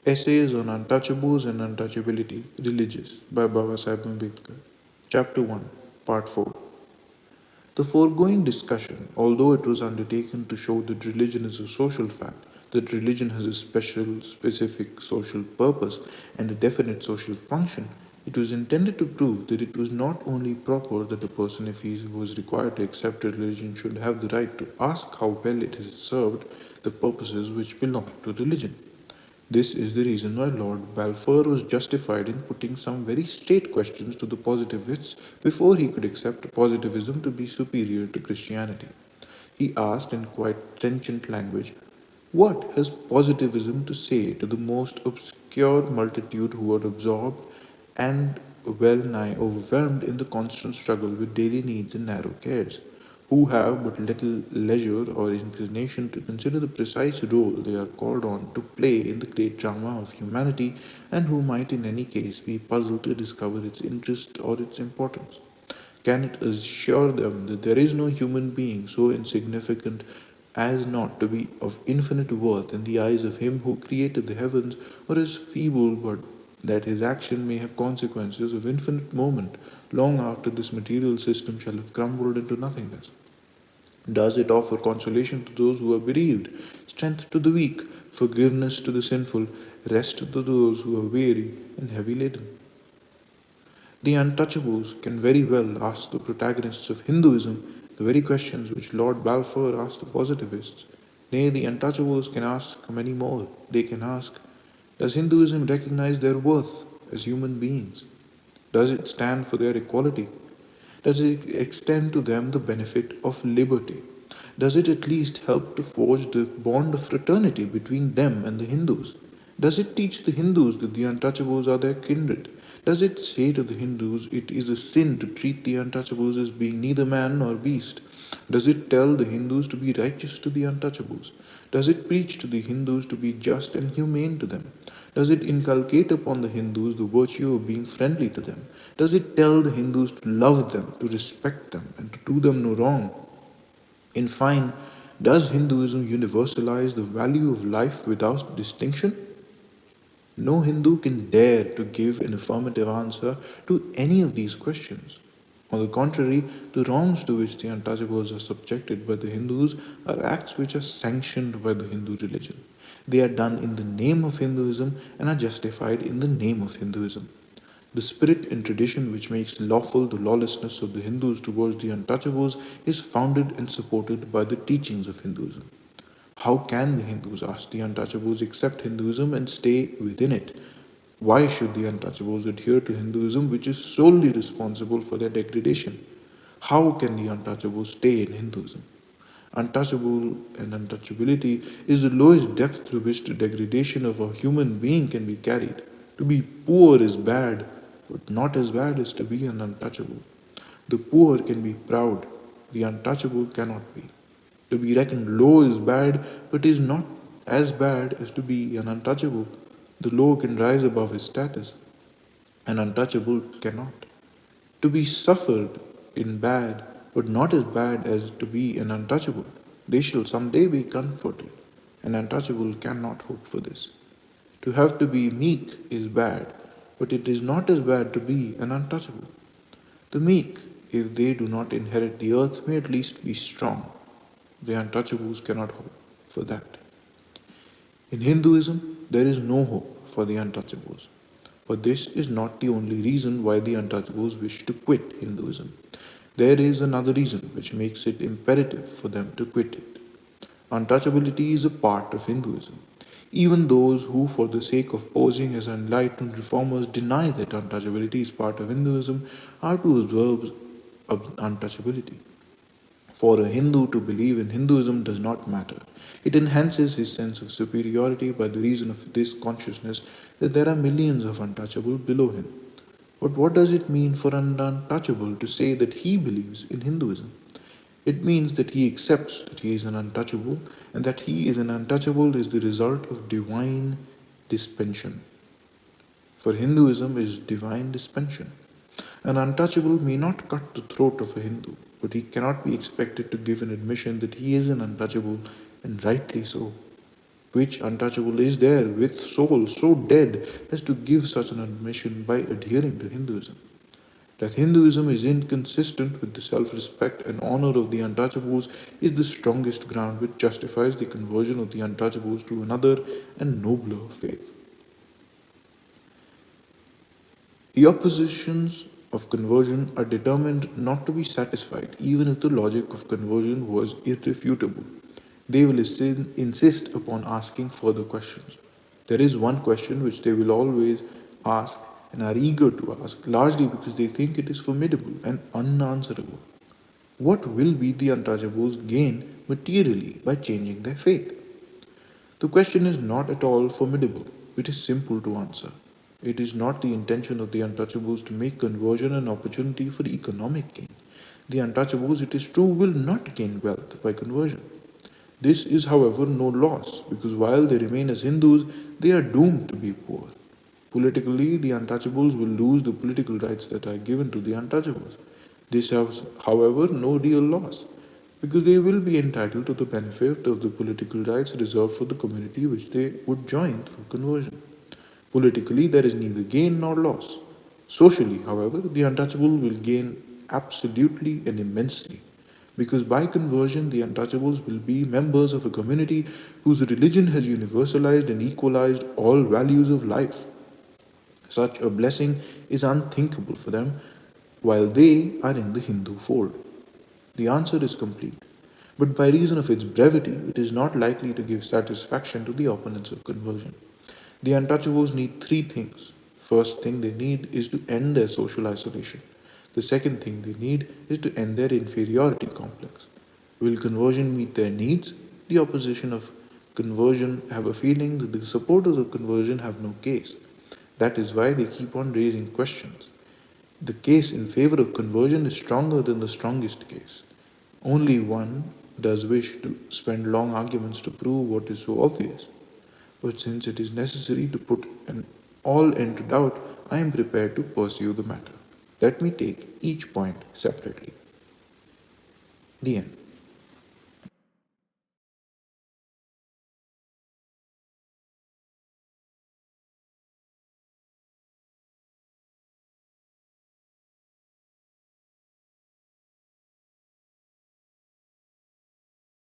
Essays on Untouchables and Untouchability, Religious by Babasaheb Ambedkar. Chapter 1, Part 4. The foregoing discussion, although it was undertaken to show that religion is a social fact, that religion has a specific social purpose and a definite social function, it was intended to prove that it was not only proper that a person, if he was required to accept a religion, should have the right to ask how well it has served the purposes which belong to religion. This is the reason why Lord Balfour was justified in putting some very straight questions to the positivists before he could accept positivism to be superior to Christianity. He asked in quite trenchant language, "What has positivism to say to the most obscure multitude who are absorbed and well nigh overwhelmed in the constant struggle with daily needs and narrow cares, who have but little leisure or inclination to consider the precise role they are called on to play in the great drama of humanity, and who might in any case be puzzled to discover its interest or its importance? Can it assure them that there is no human being so insignificant as not to be of infinite worth in the eyes of Him who created the heavens, or as feeble but that His action may have consequences of infinite moment long after this material system shall have crumbled into nothingness? Does it offer consolation to those who are bereaved, strength to the weak, forgiveness to the sinful, rest to those who are weary and heavy laden? The Untouchables can very well ask the protagonists of Hinduism the very questions which Lord Balfour asked the positivists. Nay, the Untouchables can ask many more. They can ask, does Hinduism recognize their worth as human beings? Does it stand for their equality? Does it extend to them the benefit of liberty? Does it at least help to forge the bond of fraternity between them and the Hindus? Does it teach the Hindus that the untouchables are their kindred? Does it say to the Hindus it is a sin to treat the untouchables as being neither man nor beast? Does it tell the Hindus to be righteous to the untouchables? Does it preach to the Hindus to be just and humane to them? Does it inculcate upon the Hindus the virtue of being friendly to them? Does it tell the Hindus to love them, to respect them, and to do them no wrong? In fine, does Hinduism universalize the value of life without distinction? No Hindu can dare to give an affirmative answer to any of these questions. On the contrary, the wrongs to which the untouchables are subjected by the Hindus are acts which are sanctioned by the Hindu religion. They are done in the name of Hinduism and are justified in the name of Hinduism. The spirit and tradition which makes lawful the lawlessness of the Hindus towards the untouchables is founded and supported by the teachings of Hinduism. How can the Hindus, ask the untouchables, accept Hinduism and stay within it? Why should the untouchables adhere to Hinduism, which is solely responsible for their degradation? How can the untouchables stay in Hinduism? Untouchable and untouchability is the lowest depth through which the degradation of a human being can be carried. To be poor is bad, but not as bad as to be an untouchable. The poor can be proud, the untouchable cannot be. To be reckoned low is bad, but is not as bad as to be an untouchable. The low can rise above his status, an untouchable cannot. To be suffered in bad, but not as bad as to be an untouchable. They shall someday be comforted. An untouchable cannot hope for this. To have to be meek is bad, but it is not as bad to be an untouchable. The meek, if they do not inherit the earth, may at least be strong. The untouchables cannot hope for that. In Hinduism, there is no hope for the untouchables. But this is not the only reason why the untouchables wish to quit Hinduism. There is another reason which makes it imperative for them to quit it. Untouchability is a part of Hinduism. Even those who, for the sake of posing as enlightened reformers, deny that untouchability is part of Hinduism are to observe untouchability. For a Hindu to believe in Hinduism does not matter. It enhances his sense of superiority by the reason of this consciousness that there are millions of untouchable below him. But what does it mean for an untouchable to say that he believes in Hinduism? It means that he accepts that he is an untouchable, and that he is an untouchable is the result of divine dispensation. For Hinduism is divine dispensation. An untouchable may not cut the throat of a Hindu, but he cannot be expected to give an admission that he is an untouchable, and rightly so. Which untouchable is there with soul so dead as to give such an admission by adhering to Hinduism? That Hinduism is inconsistent with the self respect and honor of the untouchables is the strongest ground which justifies the conversion of the untouchables to another and nobler faith. The oppositions of conversion are determined not to be satisfied, even if the logic of conversion was irrefutable. They will insist upon asking further questions. There is one question which they will always ask and are eager to ask, largely because they think it is formidable and unanswerable. What will be the untouchables gain materially by changing their faith? The question is not at all formidable. It is simple to answer. It is not the intention of the untouchables to make conversion an opportunity for economic gain. The untouchables, it is true, will not gain wealth by conversion. This is, however, no loss, because while they remain as Hindus, they are doomed to be poor. Politically, the untouchables will lose the political rights that are given to the untouchables. This has, however, no real loss, because they will be entitled to the benefit of the political rights reserved for the community which they would join through conversion. Politically, there is neither gain nor loss. Socially, however, the untouchable will gain absolutely and immensely, because by conversion, the untouchables will be members of a community whose religion has universalized and equalized all values of life. Such a blessing is unthinkable for them while they are in the Hindu fold. The answer is complete, but by reason of its brevity, it is not likely to give satisfaction to the opponents of conversion. The untouchables need three things. First thing they need is to end their social isolation. The second thing they need is to end their inferiority complex. Will conversion meet their needs? The opposition of conversion have a feeling that the supporters of conversion have no case. That is why they keep on raising questions. The case in favor of conversion is stronger than the strongest case. Only one does wish to spend long arguments to prove what is so obvious. But since it is necessary to put an all end to doubt, I am prepared to pursue the matter. Let me take each point separately. The end.